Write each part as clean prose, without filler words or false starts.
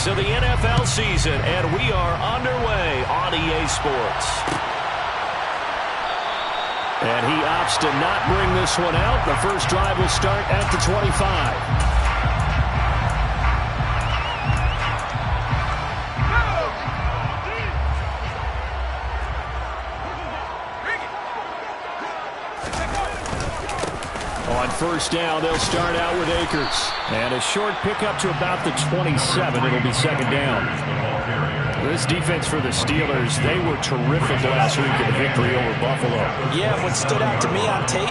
weeks of the NFL season, and we are underway on EA Sports. And he opts to not bring this one out. The first drive will start at the 25. On first down, they'll start out with Akers. And a short pickup to about the 27. It'll be second down. This defense for the Steelers, they were terrific last week in the victory over Buffalo. Yeah, what stood out to me on tape,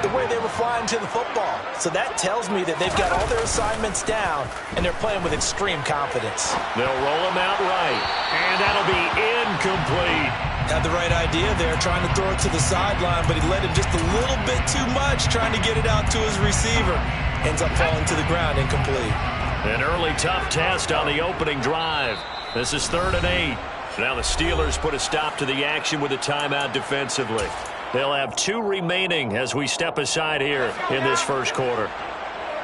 the way they were flying to the football. So that tells me that they've got all their assignments down, and they're playing with extreme confidence. They'll roll him out right, and that'll be incomplete. Had the right idea there, trying to throw it to the sideline, but he let him just a little bit too much, trying to get it out to his receiver. Ends up falling to the ground, incomplete. An early tough test on the opening drive. This is 3rd and 8. Now the Steelers put a stop to the action with a timeout defensively. They'll have 2 remaining as we step aside here in this first quarter.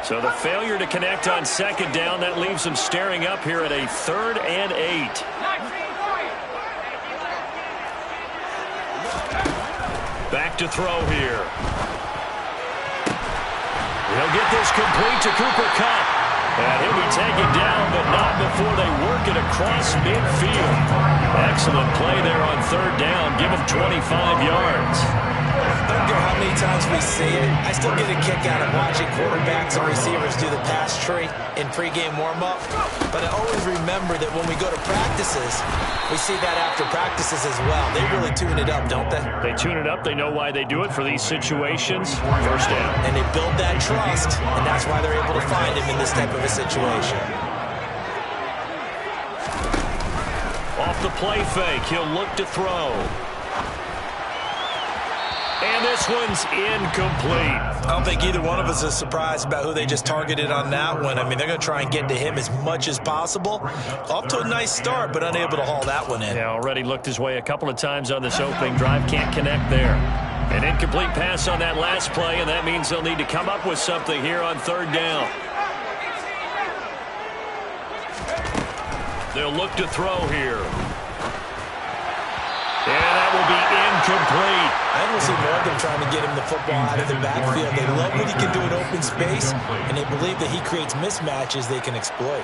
So the failure to connect on second down, that leaves them staring up here at a 3rd and 8. Back to throw here. He'll get this complete to Cooper Kupp. And he'll be taken down, but not before they work it across midfield. Excellent play there on 3rd down. Give him 25 yards. I don't care how many times we see it. I still get a kick out of watching quarterbacks and receivers do the pass tree in pregame warm-up. But I always remember that when we go to practices, we see that after practices as well. They really tune it up, don't they? They tune it up. They know why they do it for these situations. First down. And they build that trust, and that's why they're able to find him in this type of a situation. Off the play fake, he'll look to throw. And this one's incomplete. I don't think either one of us is surprised about who they just targeted on that one. I mean, they're going to try and get to him as much as possible. Off to a nice start, but unable to haul that one in. Yeah, already looked his way a couple of times on this opening drive. Can't connect there. An incomplete pass on that last play, and that means they'll need to come up with something here on 3rd down. They'll look to throw here. And that will be incomplete. I will see more of them trying to get him the football out of the backfield. They love what he can do in open space, and they believe that he creates mismatches they can exploit.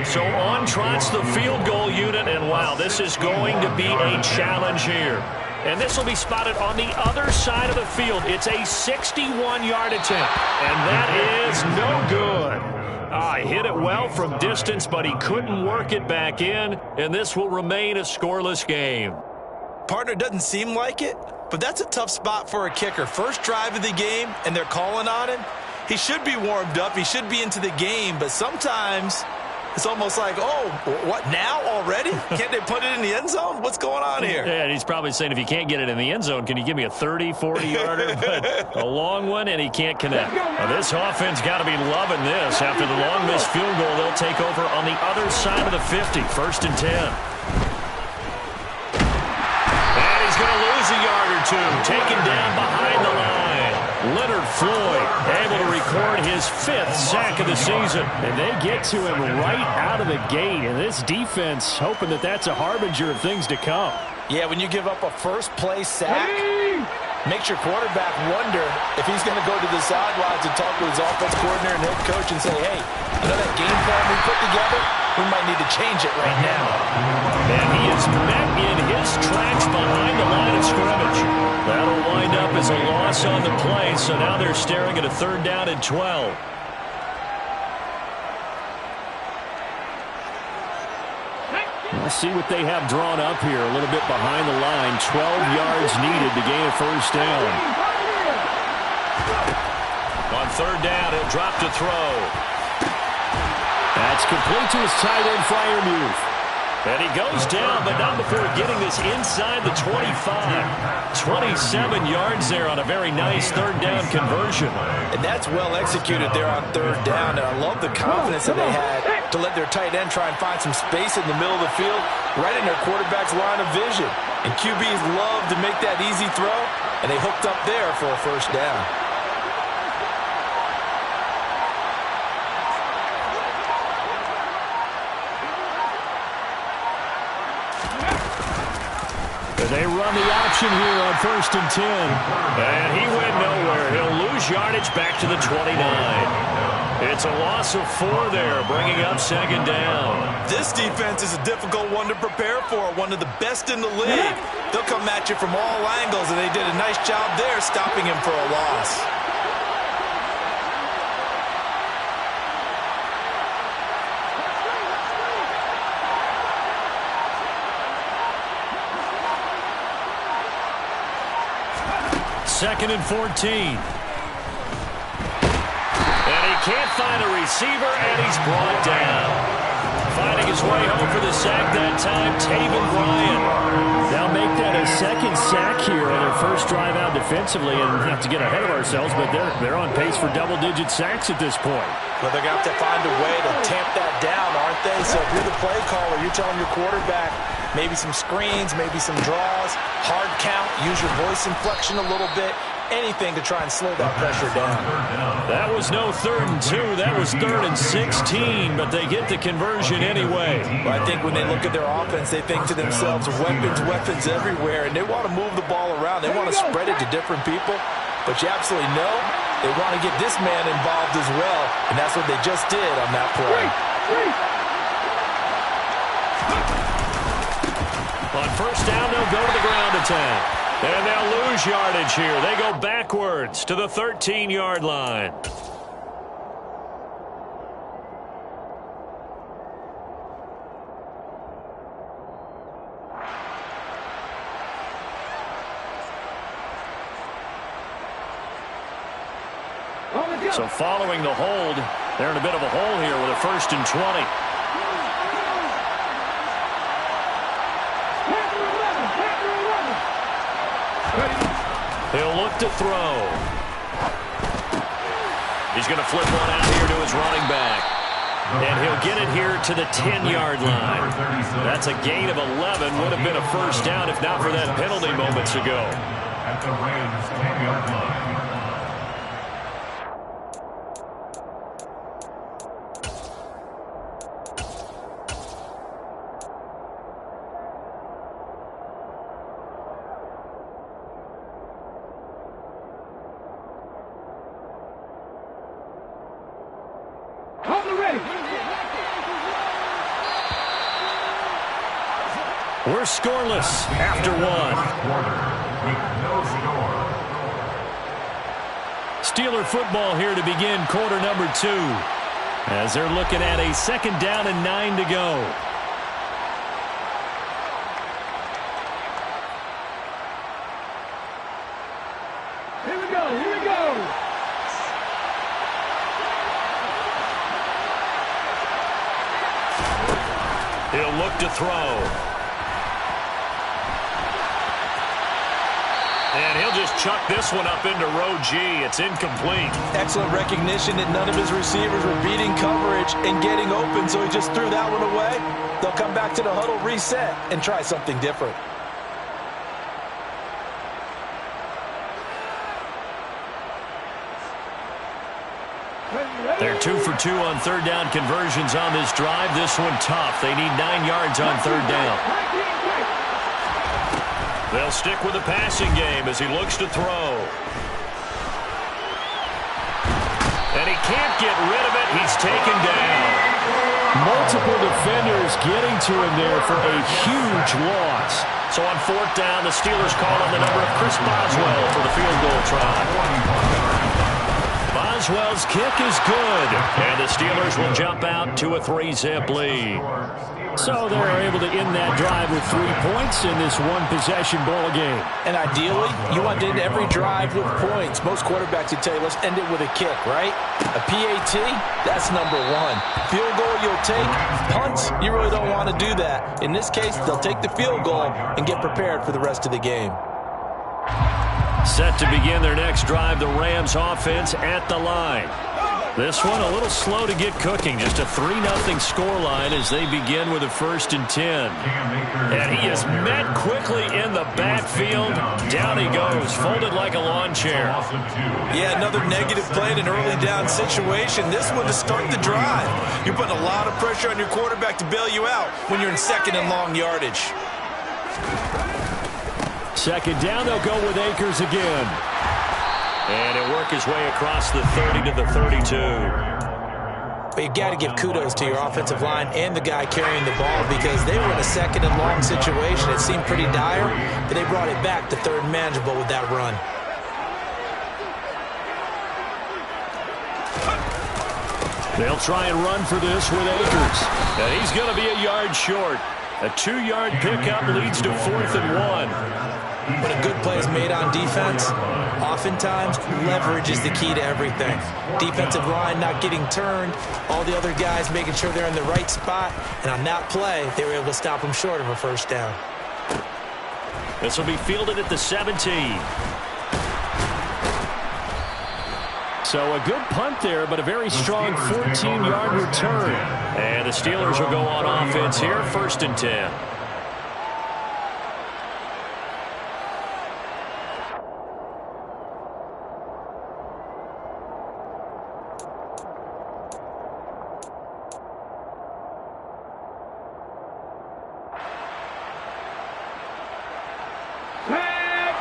So on trots the field goal unit, and wow, this is going to be a challenge here. And this will be spotted on the other side of the field. It's a 61-yard attempt, and that is no good. He hit it well from distance, but he couldn't work it back in, and this will remain a scoreless game. Partner, doesn't seem like it, but that's a tough spot for a kicker. First drive of the game, and they're calling on him. He should be warmed up. He should be into the game, but sometimes it's almost like, oh, what, now already? Can't they put it in the end zone? What's going on here? Yeah, and he's probably saying, if you can't get it in the end zone, can you give me a 30, 40-yarder? But a long one, and he can't connect. Now, this offense got to be loving this. After the long missed field goal, they'll take over on the other side of the 50, 1st and 10. Going to lose a yard or two. Taken down behind the line. Leonard Floyd able to record his 5th sack of the season. And they get to him right out of the gate. And this defense hoping that that's a harbinger of things to come. Yeah, when you give up a first-play sack, makes your quarterback wonder if he's going to go to the sidelines and talk with his offense coordinator and head coach and say, hey, you know that game plan we put together? We might need to change it right now. And he is met in his tracks behind the line of scrimmage. That'll wind up as a loss on the play, so now they're staring at a 3rd down and 12. Let's see what they have drawn up here. A little bit behind the line. 12 yards needed to gain a 1st down. On 3rd down, he'll drop to throw. That's complete to his tight end, Freiermuth. And he goes down, but not before getting this inside the 25. 27 yards there on a very nice 3rd down conversion. And that's well executed there on 3rd down. And I love the confidence that they had to let their tight end try and find some space in the middle of the field, right in their quarterback's line of vision. And QBs love to make that easy throw, and they hooked up there for a 1st down. They run the option here on 1st and 10. And he went nowhere. He'll lose yardage back to the 29. It's a loss of 4 there, bringing up 2nd down. This defense is a difficult one to prepare for, one of the best in the league. They'll come at you from all angles, and they did a nice job there stopping him for a loss. Second and 14. And he can't find a receiver, and he's brought down. Finding his way home for the sack that time, Taven Bryan. They'll make that a 2nd sack here on their first drive out defensively, and not to get ahead of ourselves, but they're on pace for double-digit sacks at this point. Well, they're going to have to find a way to tamp that down, aren't they? So if you're the play caller, you're telling your quarterback maybe some screens, maybe some draws, hard count, use your voice inflection a little bit, anything to try and slow that pressure down. That was no 3rd and 2. That was 3rd and 16, but they get the conversion anyway. Well, I think when they look at their offense, they think to themselves, weapons everywhere, and they want to move the ball around. They want to spread it to different people, but you absolutely know they want to get this man involved as well, and that's what they just did on that play. On 1st down, they'll go to the ground attack. And they'll lose yardage here. They go backwards to the 13-yard line. So following the hold, they're in a bit of a hole here with a 1st and 20. He'll look to throw. He's going to flip one out here to his running back. And he'll get it here to the 10-yard line. That's a gain of 11. Would have been a 1st down if not for that penalty moments ago. At the Rams 10-yard line. We're scoreless after 1. Steeler football here to begin quarter number 2. As they're looking at a 2nd down and 9 to go. Here we go, here we go. He'll look to throw. And he'll just chuck this one up into row G. It's incomplete. Excellent recognition that none of his receivers were beating coverage and getting open, so he just threw that one away. They'll come back to the huddle, reset, and try something different. They're 2 for 2 on 3rd down conversions on this drive. This one tough. They need 9 yards on 3rd down. They'll stick with the passing game as he looks to throw. And he can't get rid of it. He's taken down. Multiple defenders getting to him there for a huge loss. So on 4th down, the Steelers call on the number of Chris Boswell for the field goal try. Boswell's kick is good. And the Steelers will jump out to a 3-zip lead. So they're able to end that drive with 3 points in this one-possession ball game. And ideally, you want to end every drive with points. Most quarterbacks would tell you, let's end it with a kick, right? A PAT, that's number 1. Field goal you'll take. Punts, you really don't want to do that. In this case, they'll take the field goal and get prepared for the rest of the game. Set to begin their next drive, the Rams offense at the line. This one a little slow to get cooking. Just a 3-0 scoreline as they begin with a 1st and 10. And he is met quickly in the backfield. Down he goes, folded like a lawn chair. Yeah, another negative play in an early down situation. This one to start the drive. You're putting a lot of pressure on your quarterback to bail you out when you're in 2nd and long yardage. Second down, they'll go with Akers again. And he'll work his way across the 30 to the 32. But you got to give kudos to your offensive line and the guy carrying the ball because they were in a second and long situation. It seemed pretty dire, but they brought it back to third and manageable with that run. They'll try and run for this with Akers. And he's going to be a yard short. A 2-yard pickup leads to 4th and 1. When a good play is made on defense, oftentimes leverage is the key to everything. Defensive line not getting turned, all the other guys making sure they're in the right spot, and on that play, they were able to stop them short of a first down. This will be fielded at the 17. So a good punt there, but a very strong 14-yard return. And the Steelers will go on offense here, 1st and 10.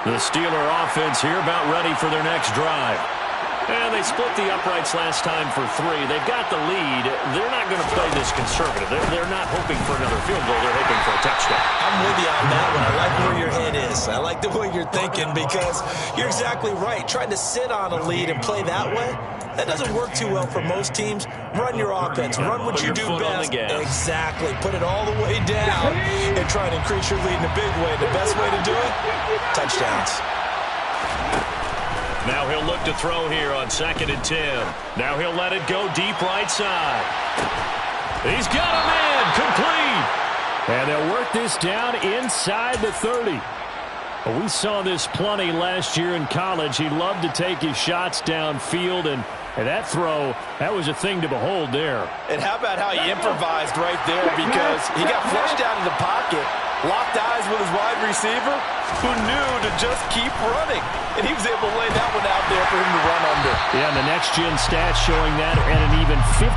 The Steeler offense here about ready for their next drive. And they split the uprights last time for 3. They've got the lead. They're not going to play this conservative. They're not hoping for another field goal. They're hoping for a touchdown. I'm with you on that one. I like where your head is. I like the way you're thinking because you're exactly right. Trying to sit on a lead and play that way, that doesn't work too well for most teams. Run your offense. Run what you do best. Exactly. Put it all the way down and try and increase your lead in a big way. The best way to do it, touchdowns. Now he'll look to throw here on 2nd and 10. Now he'll let it go deep right side. He's got a man complete. And they'll work this down inside the 30. Well, we saw this plenty last year in college. He loved to take his shots downfield, and that throw, that was a thing to behold there. And how about how he improvised right there because he got flushed out of the pocket, locked eyes with his wide receiver, who knew to just keep running. And he was able to lay that one out there for him to run under. Yeah, and the next-gen stats showing that at an even 57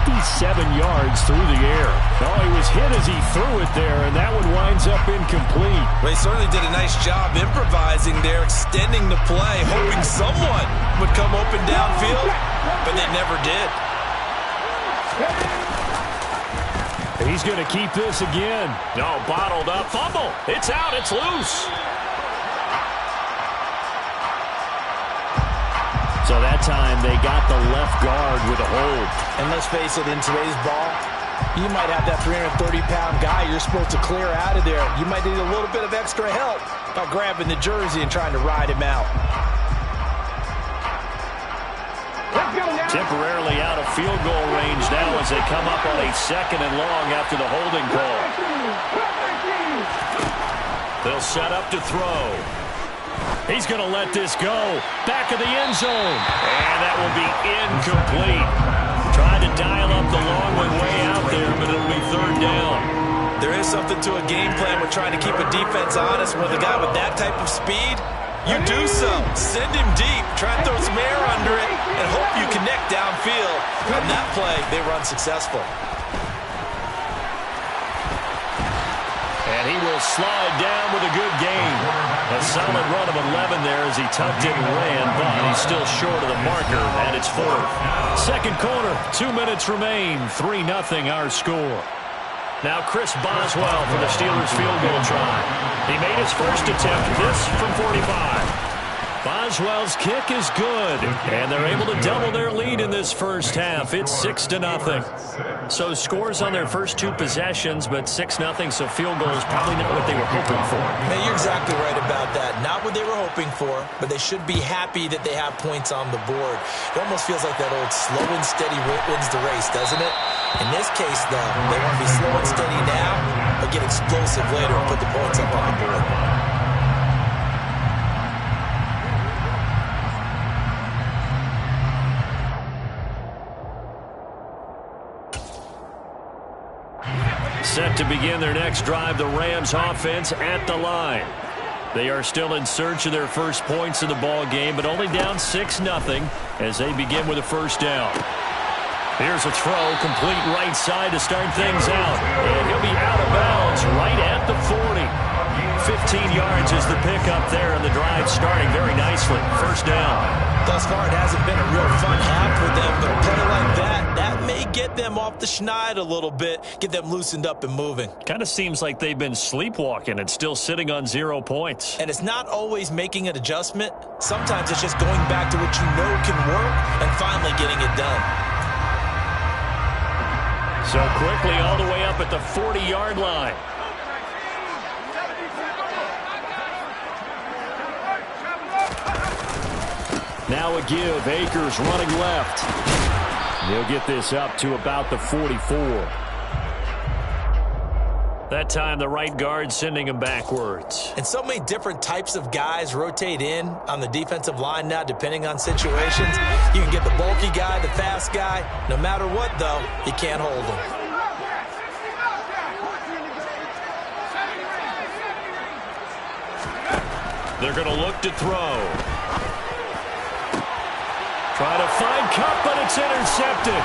yards through the air. Oh, he was hit as he threw it there, and that one winds up incomplete. Well, he certainly did a nice job improvising there, extending the play, hoping someone would come open downfield, but they never did. He's going to keep this again. No, bottled up. Fumble. It's out. It's loose. So that time they got the left guard with a hold. And let's face it, in today's ball, you might have that 330-pound guy you're supposed to clear out of there. You might need a little bit of extra help by grabbing the jersey and trying to ride him out. Temporarily out of field goal range now as they come up on a 2nd and long after the holding call. They'll set up to throw. He's going to let this go. Back of the end zone. And that will be incomplete. Trying to dial up the long one way out there, but it'll be 3rd down. There is something to a game plan with trying to keep a defense honest with a guy with that type of speed. You do so. Send him deep. Try and throw some air under it and hope you connect downfield. On that play, they were unsuccessful. And he will slide down with a good gain. A solid run of 11 there as he tucked it and ran, but he's still short of the marker, and it's 4th. Second quarter, 2 minutes remain. 3-0 our score. Now Chris Boswell for the Steelers field goal try. He made his first attempt, this from 45. Boswell's kick is good, and they're able to double their lead in this first half. It's 6-0. So scores on their first 2 possessions, but 6-0, so field goal is probably not what they were hoping for. Man, you're exactly right about that. Not what they were hoping for, but they should be happy that they have points on the board. It almost feels like that old slow and steady wins the race, doesn't it? In this case, though, they want to be slow and steady now, but get explosive later and put the points up on the board. Set to begin their next drive, the Rams offense at the line. They are still in search of their first points in the ball game, but only down 6-0 as they begin with a first down. Here's a throw, complete right side to start things out. And he'll be out of bounds right at the 40. 15 yards as is the pickup there, and the drive starting very nicely. First down. Thus far, it hasn't been a real fun half with them, but a play like that may get them off the schneid a little bit, get them loosened up and moving. Kind of seems like they've been sleepwalking and still sitting on 0 points. And it's not always making an adjustment. Sometimes it's just going back to what you know can work and finally getting it done. So quickly all the way up at the 40-yard line. Now a give. Akers running left. He'll get this up to about the 44. That time the right guard sending him backwards. And so many different types of guys rotate in on the defensive line now depending on situations. You can get the bulky guy, the fast guy. No matter what, though, you can't hold him. They're going to look to throw. Try to find Kupp, but it's intercepted.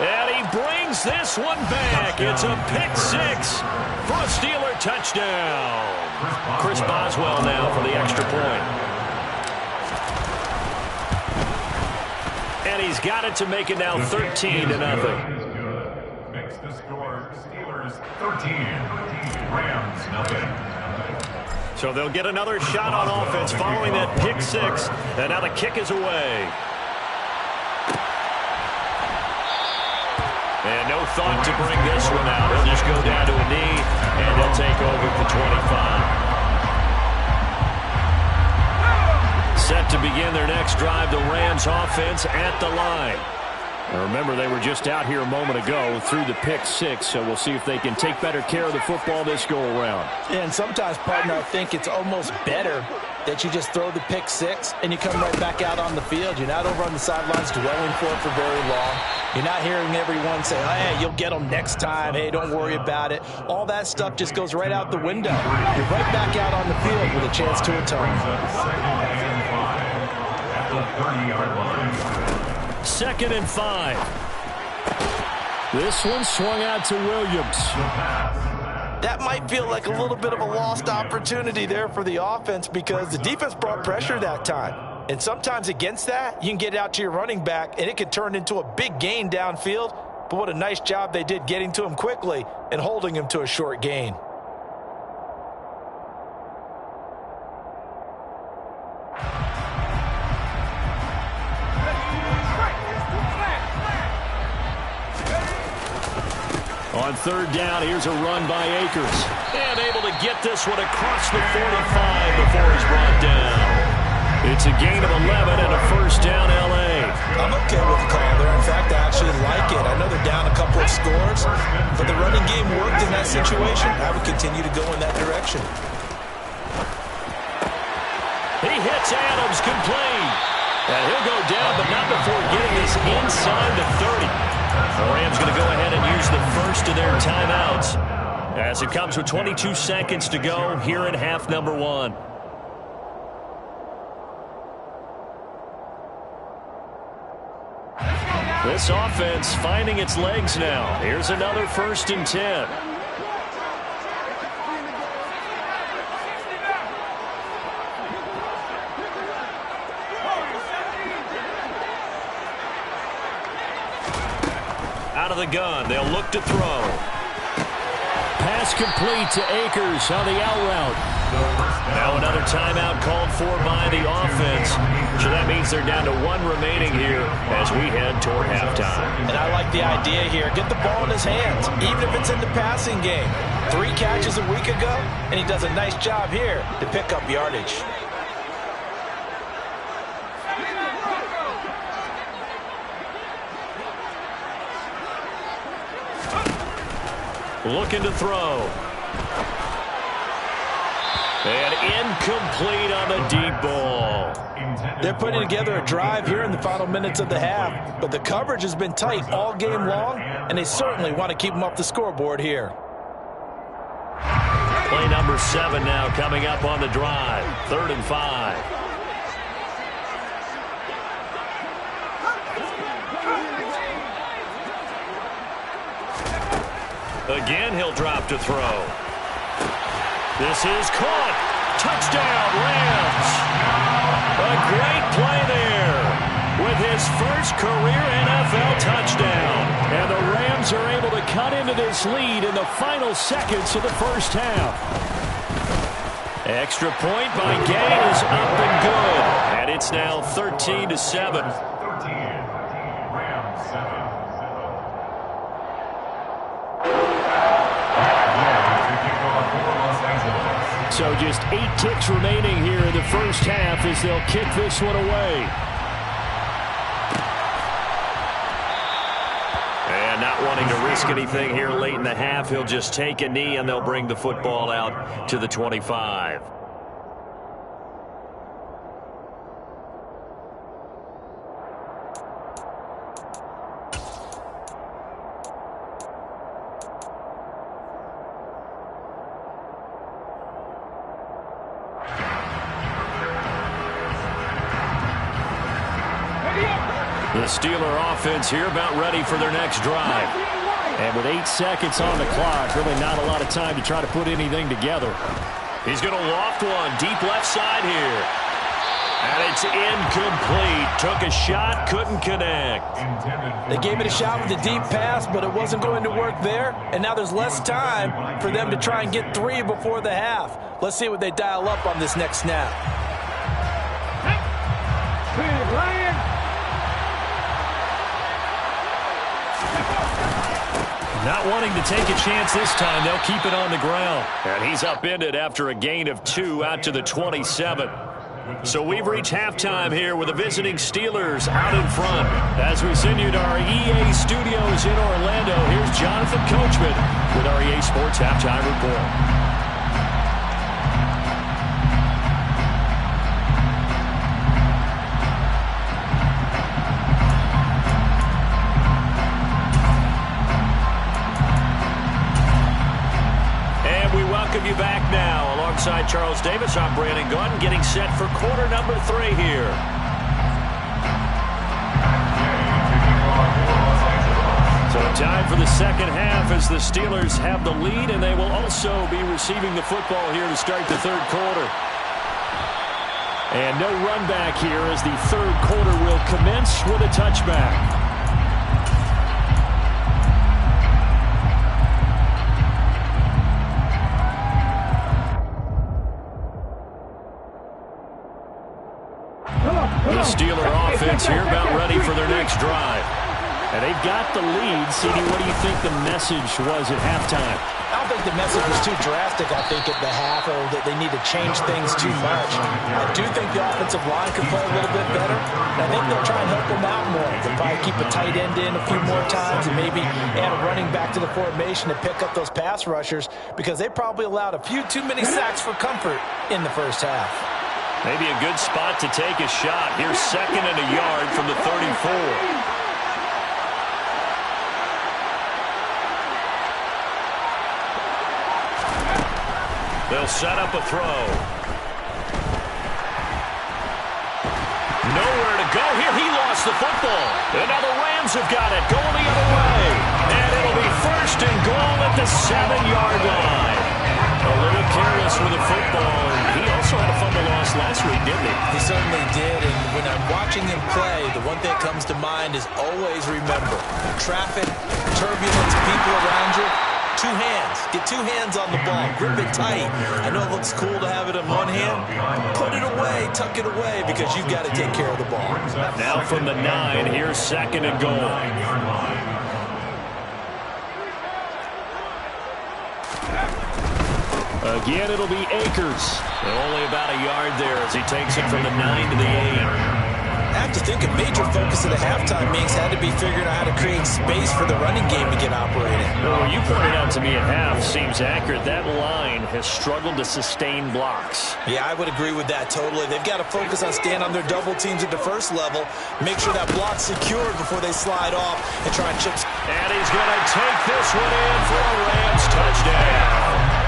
And he brings this one back. It's a pick six for a Steeler touchdown. Chris Boswell now for the extra point. And he's got it to make it now 13-0. Makes the score Steelers 13, Rams nothing. So they'll get another shot on offense following that pick six. And now the kick is away. And no thought to bring this one out. He'll just go down to a knee, and they'll take over at the 25. Set to begin their next drive, the Rams offense at the line. Now remember, they were just out here a moment ago through the pick six, so we'll see if they can take better care of the football this go-around. Yeah, and sometimes, partner, I think it's almost better that you just throw the pick six and you come right back out on the field. You're not over on the sidelines dwelling for it for very long. You're not hearing everyone say, oh, hey, you'll get them next time. Hey, don't worry about it. All that stuff just goes right out the window. You're right back out on the field with a chance to atone. At the 30-yard line. 2nd and 5. This one swung out to Williams. That might feel like a little bit of a lost opportunity there for the offense because the defense brought pressure that time. And sometimes against that, you can get out to your running back, and it could turn into a big gain downfield. But what a nice job they did getting to him quickly and holding him to a short gain. On 3rd down, here's a run by Akers. And able to get this one across the 45 before he's brought down. It's a gain of 11 and a first down, L.A. I'm okay with the call there. In fact, I actually like it. I know they're down a couple of scores, but the running game worked in that situation. I would continue to go in that direction. He hits Adams, complete. And he'll go down, but not before getting this inside the 30. The Rams going to go ahead and use the first of their timeouts as it comes with 22 seconds to go here in half number 1. This offense finding its legs now. Here's another 1st and 10. Out of the gun, they'll look to throw. Pass complete to Akers on the out route. Now another timeout called for by the offense. So that means they're down to 1 remaining here as we head toward halftime. And I like the idea here. Get the ball in his hands, even if it's in the passing game. 3 catches a week ago, and he does a nice job here to pick up yardage. Looking to throw. And incomplete on the deep ball. They're putting together a drive here in the final minutes of the half, but the coverage has been tight all game long, and they certainly want to keep them off the scoreboard here. Play number 7 now coming up on the drive. 3rd and 5. Again, he'll drop to throw. This is caught. Touchdown, Rams. A great play there with his first career NFL touchdown. And the Rams are able to cut into this lead in the final seconds of the first half. Extra point by Gay is up and good. And it's now 13-7. Rams 7. So just 8 ticks remaining here in the first half as they'll kick this one away. And not wanting to risk anything here late in the half, he'll just take a knee and they'll bring the football out to the 25. The Steeler offense here about ready for their next drive. And with 8 seconds on the clock, really not a lot of time to try to put anything together. He's going to loft one deep left side here. And it's incomplete. Took a shot, couldn't connect. They gave it a shot with a deep pass, but it wasn't going to work there. And now there's less time for them to try and get 3 before the half. Let's see what they dial up on this next snap. Not wanting to take a chance this time, they'll keep it on the ground. And he's upended after a gain of 2 out to the 27. So we've reached halftime here with the visiting Steelers out in front. As we send you to our EA studios in Orlando, here's Jonathan Coachman with our EA Sports Halftime Report. You back now alongside Charles Davis. I'm Brandon Gunn getting set for quarter number 3 here. So time for the second half as the Steelers have the lead, and they will also be receiving the football here to start the third quarter. And no run back here as the third quarter will commence with a touchback. The Steeler offense here about ready for their next drive. And they've got the lead. CD, what do you think the message was at halftime? I don't think the message was too drastic, I think, at the half, or that they need to change things too much. I do think the offensive line could play a little bit better. And I think they'll try and help them out more. They'll probably keep a tight end in a few more times and maybe add a running back to the formation to pick up those pass rushers, because they probably allowed a few too many sacks for comfort in the first half. Maybe a good spot to take a shot. Here's 2nd and a yard from the 34. They'll set up a throw. Nowhere to go here. He lost the football. And now the Rams have got it. Going the other way. And it'll be 1st and goal at the 7-yard line. A little careless with the football. He also had a fumble loss last week, didn't he? He certainly did. And when I'm watching him play, the one thing that comes to mind is always remember, traffic, turbulence, people around you, 2 hands. Get 2 hands on the ball. Grip it tight. I know it looks cool to have it in one hand. Put it away. Tuck it away, because you've got to take care of the ball. Now from the 9, here's 2nd and goal. Again, it'll be Akers. Only about a yard there as he takes it from the 9 to the 8. I have to think a major focus of the halftime meetings had to be figuring out how to create space for the running game to get operating. Well, you pointed out to me at half seems accurate. That line has struggled to sustain blocks. Yeah, I would agree with that totally. They've got to focus on staying on their double teams at the first level, make sure that block's secured before they slide off and try and chip. And he's going to take this one in for a Rams touchdown.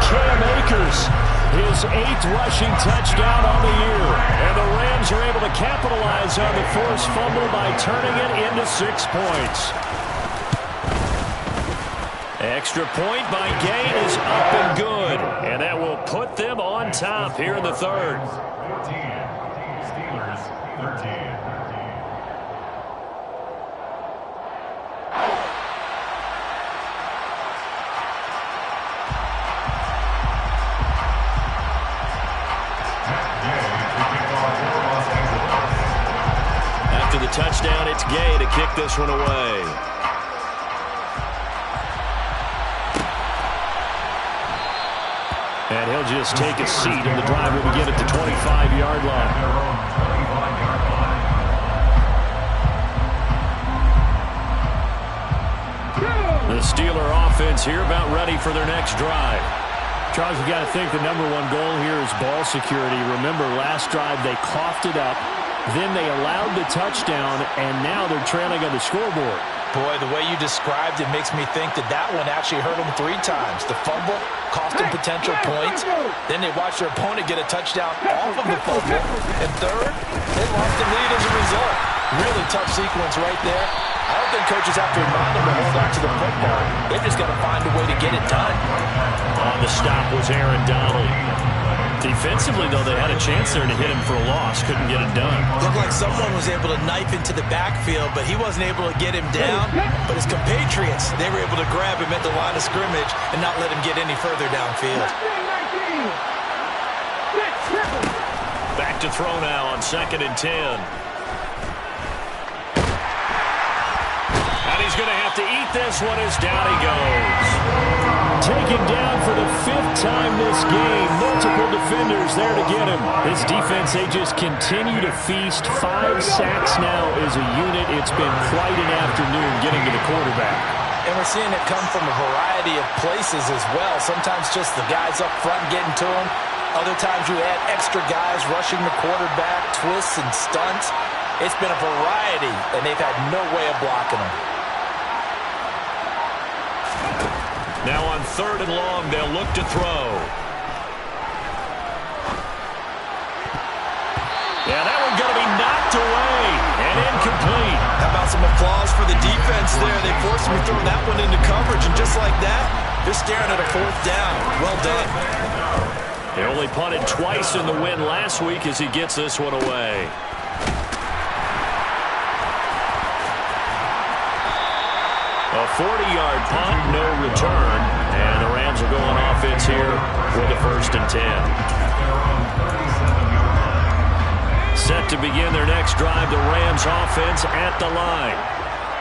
Cam Akers, his 8th rushing touchdown on the year. And the Rams are able to capitalize on the forced fumble by turning it into 6 points. Extra point by Gay is up and good. And that will put them on top here in the third. 14. Steelers 13. After the touchdown, it's Gay to kick this one away. And he'll just take a seat, and the drive will begin at the 25-yard line. The Steeler offense here about ready for their next drive. Charles, you got to think the #1 goal here is ball security. Remember, last drive they coughed it up, then they allowed the touchdown, and now they're trailing on the scoreboard. Boy, the way you described it makes me think that one actually hurt them 3 times. The fumble cost them potential points. Then they watched their opponent get a touchdown off of the fumble. And third, they lost the lead as a result. Really tough sequence right there. I don't think coaches have to remind them to hold on to the football. They've just got to find a way to get it done. On the stop was Aaron Donald. Defensively, though, they had a chance there to hit him for a loss. Couldn't get it done. Looked like someone was able to knife into the backfield, but he wasn't able to get him down. But his compatriots, they were able to grab him at the line of scrimmage and not let him get any further downfield. Back to throw now on 2nd and 10. And he's going to have to eat this one as down he goes. Taken down for the 5th time this game. Multiple defenders there to get him. His defense, they just continue to feast. 5 sacks now as a unit. It's been quite an afternoon getting to the quarterback. And we're seeing it come from a variety of places as well. Sometimes just the guys up front getting to him. Other times you add extra guys rushing the quarterback, twists and stunts. It's been a variety, and they've had no way of blocking him. Now on 3rd and long, they'll look to throw. Yeah, that one going to be knocked away and incomplete. How about some applause for the defense there? They forced him to throw that one into coverage, and just like that, they're staring at a 4th down. Well done. They only punted twice in the win last week as he gets this one away. A 40-yard punt, no return, and the Rams will go on offense here with a 1st and 10. Set to begin their next drive, the Rams offense at the line.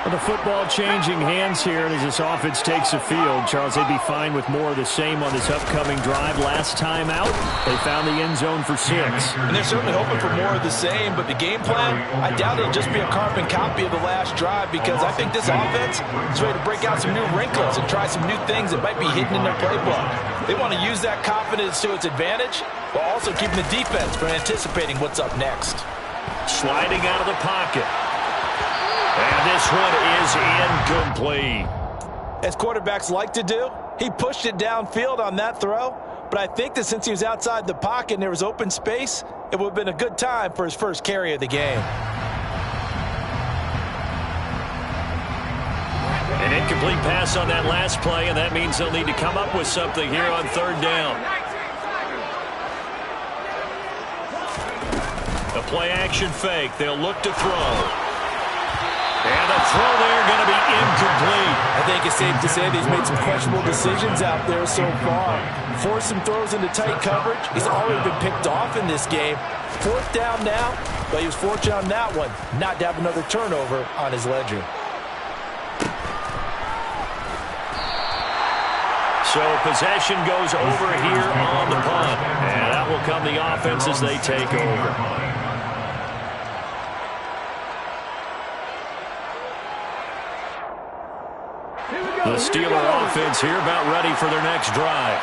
Well, the football changing hands here, and as this offense takes the field, Charles, they'd be fine with more of the same on this upcoming drive. Last time out, they found the end zone for 6. And they're certainly hoping for more of the same, but the game plan, I doubt it'll just be a carbon copy of the last drive, because I think this offense is ready to break out some new wrinkles and try some new things that might be hidden in their playbook. They want to use that confidence to its advantage, while also keeping the defense from anticipating what's up next. Sliding out of the pocket. And this one is incomplete. As quarterbacks like to do, he pushed it downfield on that throw, but I think that since he was outside the pocket and there was open space, it would have been a good time for his first carry of the game. An incomplete pass on that last play, and that means they'll need to come up with something here on 3rd down. A play-action fake. They'll look to throw. And the throw there going to be incomplete. I think it's safe to say that he's made some questionable decisions out there so far. Forced some throws into tight coverage. He's already been picked off in this game. 4th down now, but he was fortunate on that one not to have another turnover on his ledger. So possession goes over here on the punt. And that will come the offense as they take over. The Steeler offense here about ready for their next drive.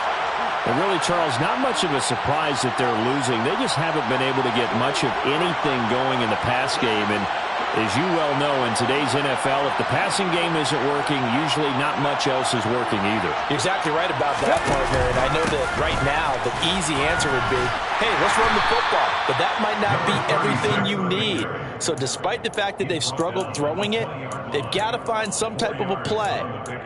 And really, Charles, not much of a surprise that they're losing. They just haven't been able to get much of anything going in the pass game. And As you well know, in today's NFL, if the passing game isn't working, usually not much else is working either. You're exactly right about that, partner. And I know that right now the easy answer would be, hey, let's run the football. But that might not be everything you need. So despite the fact that they've struggled throwing it, they've got to find some type of a play,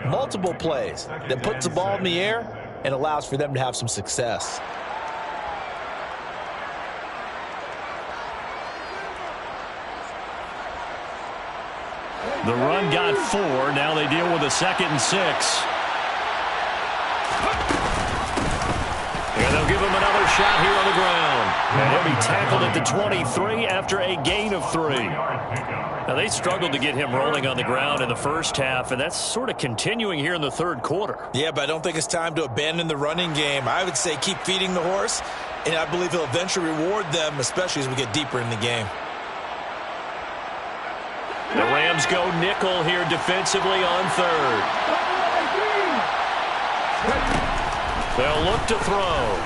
multiple plays, that puts the ball in the air and allows for them to have some success. The run got 4. Now they deal with a 2nd and 6. And they'll give him another shot here on the ground. And he'll be tackled at the 23 after a gain of 3. Now, they struggled to get him rolling on the ground in the first half, and that's sort of continuing here in the third quarter. Yeah, but I don't think it's time to abandon the running game. I would say keep feeding the horse, and I believe he'll eventually reward them, especially as we get deeper in the game. The Rams go nickel here defensively on 3rd. They'll look to throw.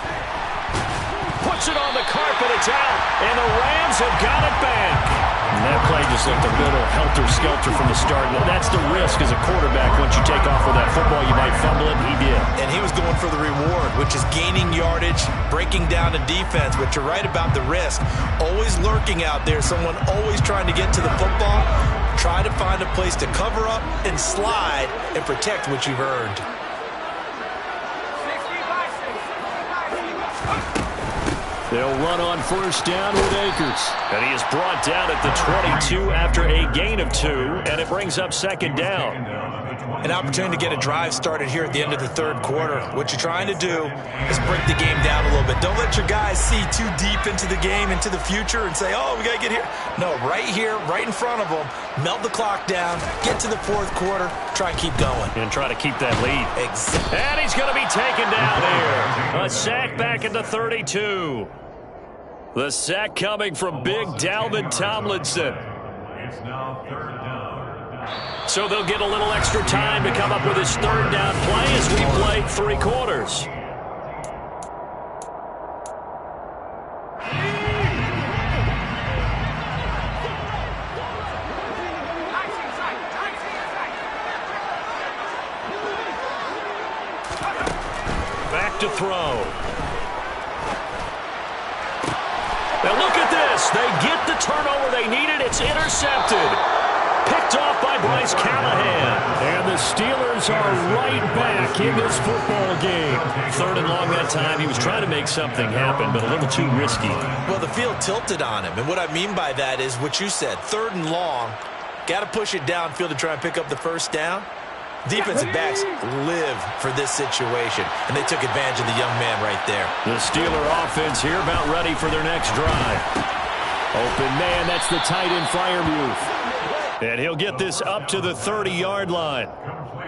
Puts it on the carpet. It's out. And the Rams have got it back. And that play just looked a little helter-skelter from the start. Now, that's the risk as a quarterback. Once you take off with that football, you might fumble it. He did. And he was going for the reward, which is gaining yardage, breaking down the defense. But you're right about the risk. Always lurking out there. Someone always trying to get to the football. Try to find a place to cover up and slide and protect what you've earned. They'll run on 1st down with Akers. And he is brought down at the 22 after a gain of 2, and it brings up 2nd down. An opportunity to get a drive started here at the end of the third quarter. What you're trying to do is break the game down a little bit. Don't let your guys see too deep into the game, into the future, and say, oh, we got to get here. No, right here, right in front of them, melt the clock down, get to the fourth quarter, try and keep going. And try to keep that lead. Exactly. And he's going to be taken down here. A sack back at the 32. The sack coming from big Dalvin Tomlinson. It's now 3rd down. So they'll get a little extra time to come up with his 3rd down play as we play 3 quarters. Back to throw. Now look at this. They get the turnover they needed. It's intercepted. Picked off by Bryce Callahan. And the Steelers are right back in this football game. 3rd and long that time. He was trying to make something happen, but a little too risky. Well, the field tilted on him. And what I mean by that is what you said. 3rd and long. Got to push it downfield to try and pick up the 1st down. Defensive backs live for this situation, and they took advantage of the young man right there. The Steeler offense here about ready for their next drive. Open man, that's the tight end Freiermuth. And he'll get this up to the 30-yard line.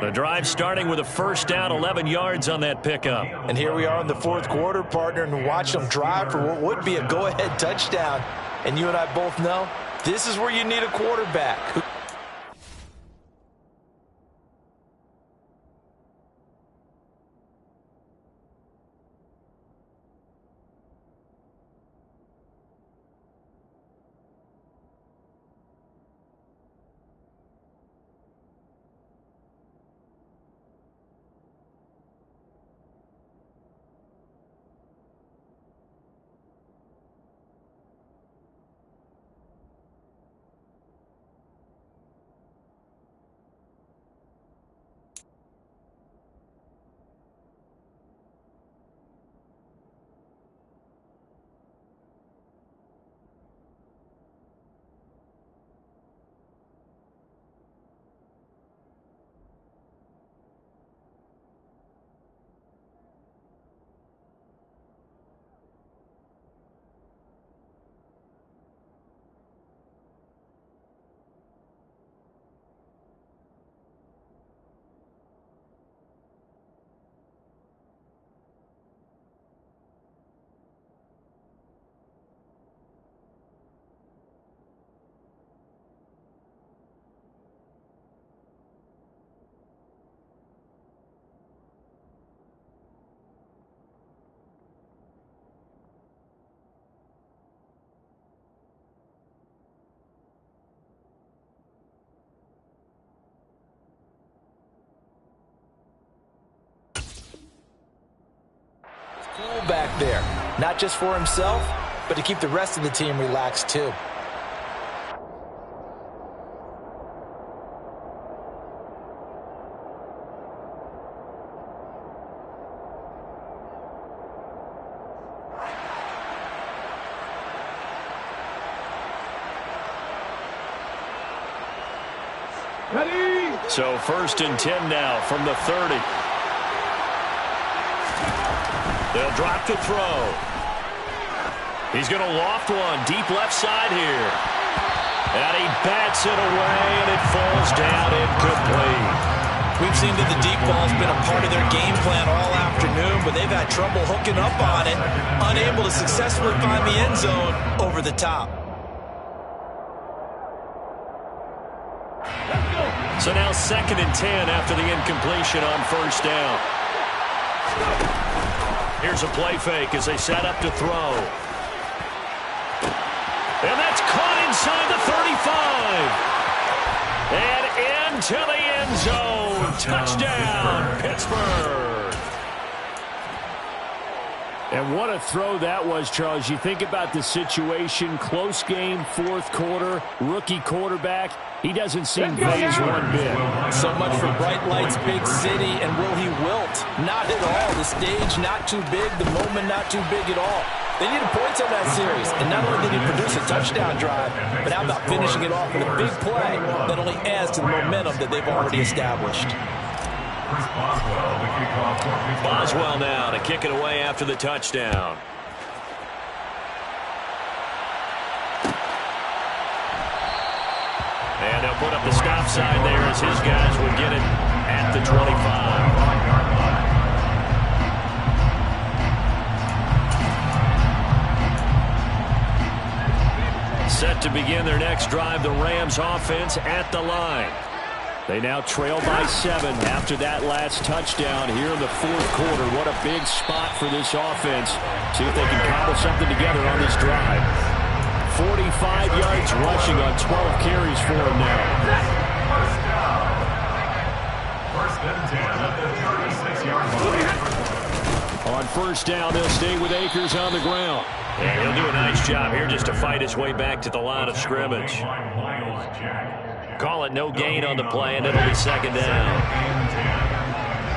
The drive starting with a 1st down, 11 yards on that pickup. And here we are in the fourth quarter, partner, and watch them drive for what would be a go-ahead touchdown. And you and I both know this is where you need a quarterback. Back there, not just for himself, but to keep the rest of the team relaxed too. Ready? So 1st and 10 now from the 30. They'll drop to throw. He's going to loft one deep left side here. And he bats it away, and it falls down incomplete. We've seen that the deep ball's been a part of their game plan all afternoon, but they've had trouble hooking up on it, unable to successfully find the end zone over the top. So now 2nd and 10 after the incompletion on 1st down. Here's a play fake as they set up to throw. And that's caught inside the 35. And into the end zone. Touchdown, Pittsburgh. And what a throw that was, Charles. You think about the situation, close game, 4th quarter, rookie quarterback. He doesn't seem phased one bit. So much for bright lights, big city, and will he wilt? Not at all. The stage not too big, the moment not too big at all. They needed points on that series, and not only did he produce a touchdown drive, but how about finishing it off with a big play that only adds to the momentum that they've already established. Boswell now to kick it away after the touchdown. And they'll put up the stop sign there as his guys will get it at the 25. Set to begin their next drive, the Rams offense at the line. They now trail by 7 after that last touchdown here in the 4th quarter. What a big spot for this offense. See if they can cobble something together on this drive. 45 yards rushing on 12 carries for him now. First and 10 at the 36-yard line. On 1st down, they'll stay with Akers on the ground. And he'll do a nice job here just to fight his way back to the line of scrimmage. Call it no gain on the play, and it'll be 2nd down.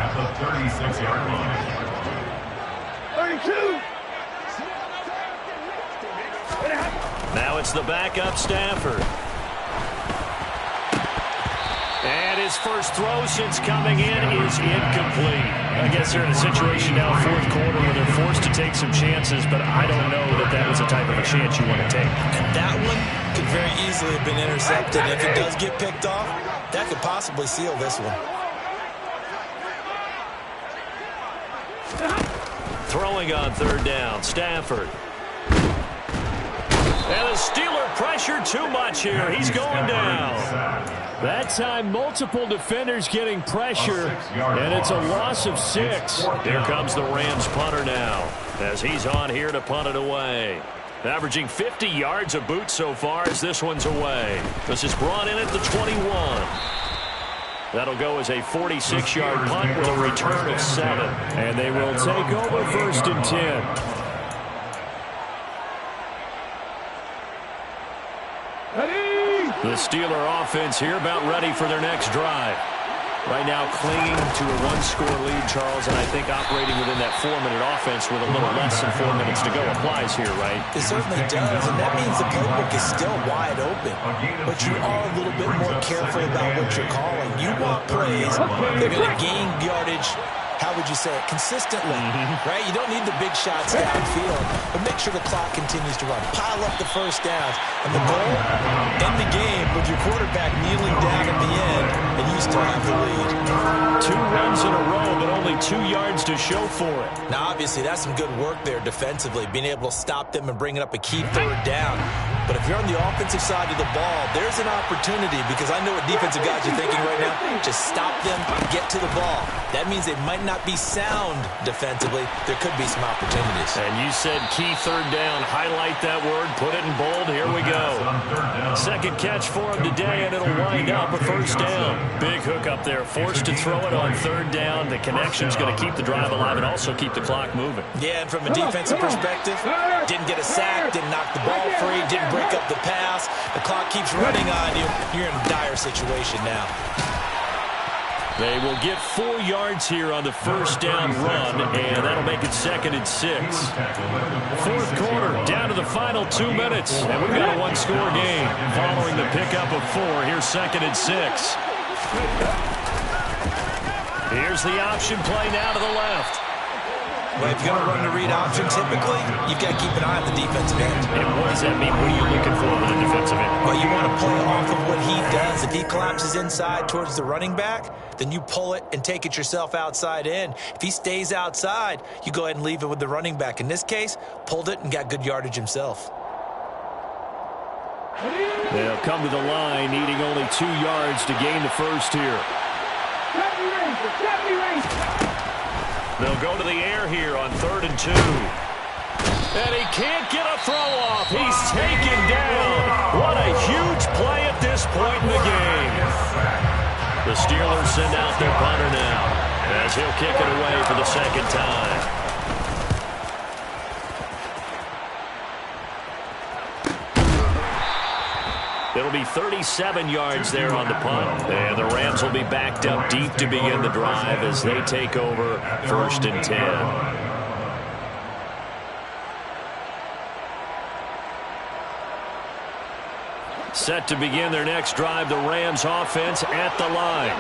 At the 36-yard line. 32. Now it's the backup Stafford. And his first throw since coming in is incomplete. I guess they're in a situation now, 4th quarter, where they're forced to take some chances, but I don't know that that was the type of a chance you want to take. And that one could very easily have been intercepted. If it does get picked off, that could possibly seal this one. Throwing on 3rd down, Stafford. And the Steeler pressure too much here. He's going down. That time, multiple defenders getting pressure, and it's a loss of 6. Here comes the Rams punter now, as he's on here to punt it away. Averaging 50 yards a boot so far as this one's away. This is brought in at the 21. That'll go as a 46-yard punt with a return of 7. And they will take over 1st and 10. The Steeler offense here about ready for their next drive. Right now clinging to a 1-score lead, Charles, and I think operating within that 4-minute offense with a little less than 4 minutes to go applies here, right? It certainly does, and that means the playbook is still wide open. But you are a little bit more careful about what you're calling. You want plays that are going to gain yardage, how would you say it, consistently, right? You don't need the big shots downfield, but make sure the clock continues to run. Pile up the first downs. And the goal, end the game with your quarterback kneeling down at the end, and you still have the lead. 2 runs in a row, but only 2 yards to show for it. Now, obviously, that's some good work there defensively, being able to stop them and bringing up a key 3rd down. But if you're on the offensive side of the ball, there's an opportunity, because I know what defensive guys are thinking right now. Just stop them, get to the ball. That means they might not be sound defensively. There could be some opportunities. And you said key third down. Highlight that word. Put it in bold. Here we go. Second catch for him today, and it'll wind up a first down. Big hook up there. Forced to throw it on third down. The connection's going to keep the drive alive and also keep the clock moving. Yeah, and from a defensive perspective, didn't get a sack, didn't knock the ball free, didn't break up the pass. The clock keeps running on you. You're in a dire situation now. They will get 4 yards here on the first down run, and that'll make it 2nd and 6. Fourth quarter, down to the final 2 minutes, and we've got a one-score game. Following the pickup of 4, here's 2nd and 6. Here's the option play now to the left. Well, if you're going to run the read option, typically, you've got to keep an eye on the defensive end. And what does that mean? What are you looking for with the defensive end? Well, you want to play off of what he does. If he collapses inside towards the running back, then you pull it and take it yourself outside in. If he stays outside, you go ahead and leave it with the running back. In this case, pulled it and got good yardage himself. They'll come to the line, needing only 2 yards to gain the first here. They'll go to the air here on 3rd and 2. And he can't get a throw off. He's taken down. What a huge play at this point in the game. The Steelers send out their punter now, as he'll kick it away for the second time. It'll be 37 yards there on the punt. And the Rams will be backed up deep to begin the drive as they take over 1st and 10. Set to begin their next drive, the Rams offense at the line.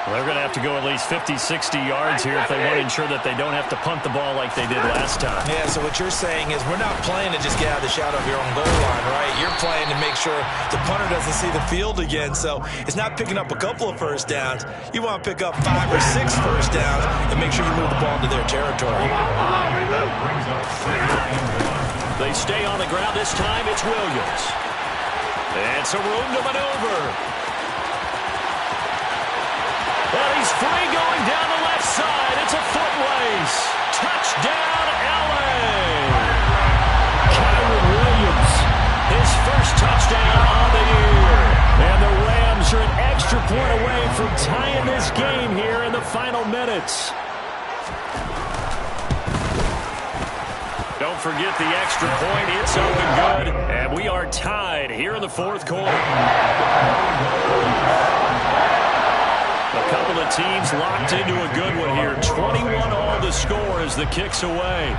Well, they're going to have to go at least 50, 60 yards here if they want to ensure that they don't have to punt the ball like they did last time. Yeah, so what you're saying is we're not playing to just get out of the shadow of your own goal line, right? You're playing to make sure the punter doesn't see the field again. So it's not picking up a couple of first downs. You want to pick up 5 or 6 first downs and make sure you move the ball into their territory. They stay on the ground this time. It's Williams. And some room to maneuver. Well, he's free going down the left side. It's a foot race. Touchdown, L.A. Kyren Williams, his first touchdown on the year. And the Rams are an extra point away from tying this game here in the final minutes. Don't forget the extra point. It's up and good. And we are tied here in the fourth quarter. A couple of teams locked into a good one here. 21-all to score as the kick's away.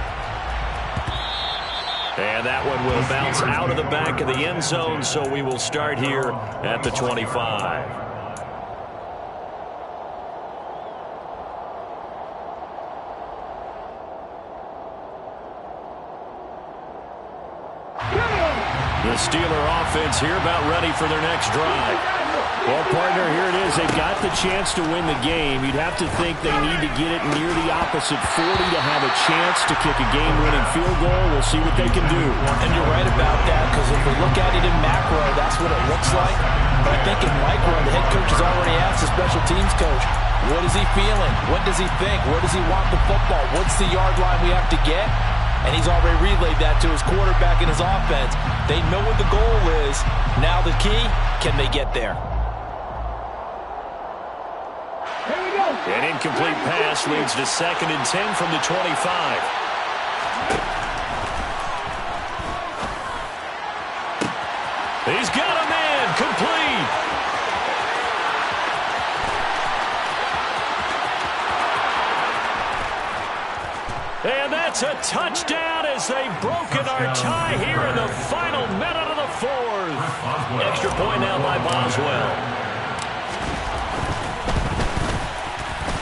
And that one will bounce out of the back of the end zone, so we will start here at the 25. The Steeler offense here about ready for their next drive. Well, partner, here it is. They've got the chance to win the game. You'd have to think they need to get it near the opposite 40 to have a chance to kick a game-winning field goal. We'll see what they can do. And you're right about that, because if we look at it in macro, that's what it looks like. But I think in micro, the head coach has already asked the special teams coach, what is he feeling? What does he think? Where does he want the football? What's the yard line we have to get? And he's already relayed that to his quarterback and his offense. They know what the goal is. Now the key, can they get there? An incomplete pass leads to 2nd and 10 from the 25. He's got a man, complete. And that's a touchdown as they've broken our tie here in the final minute of the fourth. Extra point now by Boswell.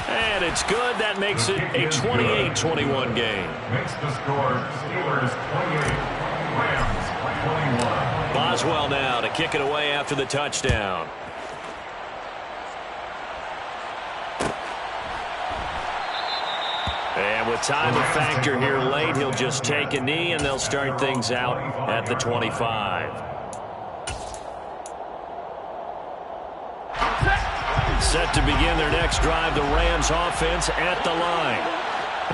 And it's good. That makes it a 28-21 game. Makes the score Steelers 28, Rams 21. Boswell now to kick it away after the touchdown. And with time a factor here late, he'll just take a knee, and they'll start things out at the 25. Set to begin their next drive, the Rams offense at the line.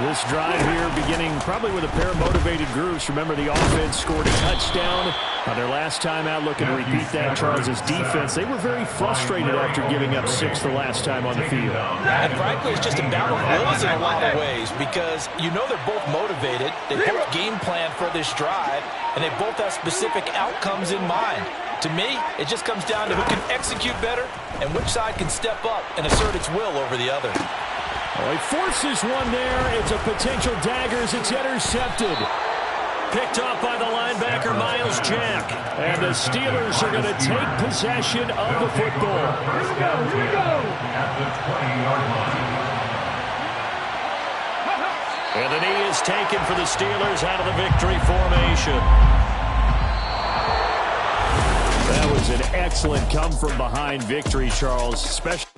This drive here beginning probably with a pair of motivated groups. Remember, the offense scored a touchdown on their last time out. Looking to repeat that. Charles' defense, they were very frustrated after giving up 6 the last time on the field. And frankly, it's just a battle of wills in a lot of ways because you know they're both motivated. They both game plan for this drive, and they both have specific outcomes in mind. To me, it just comes down to who can execute better and which side can step up and assert its will over the other. Well, he forces one there. It's a potential dagger as it's intercepted. Picked up by the linebacker, Miles Jack. And the Steelers are going to take possession of the football. Here we go. At the 20-yard line. And the knee is taken for the Steelers out of the victory formation. That was an excellent come-from-behind victory, Charles. Especially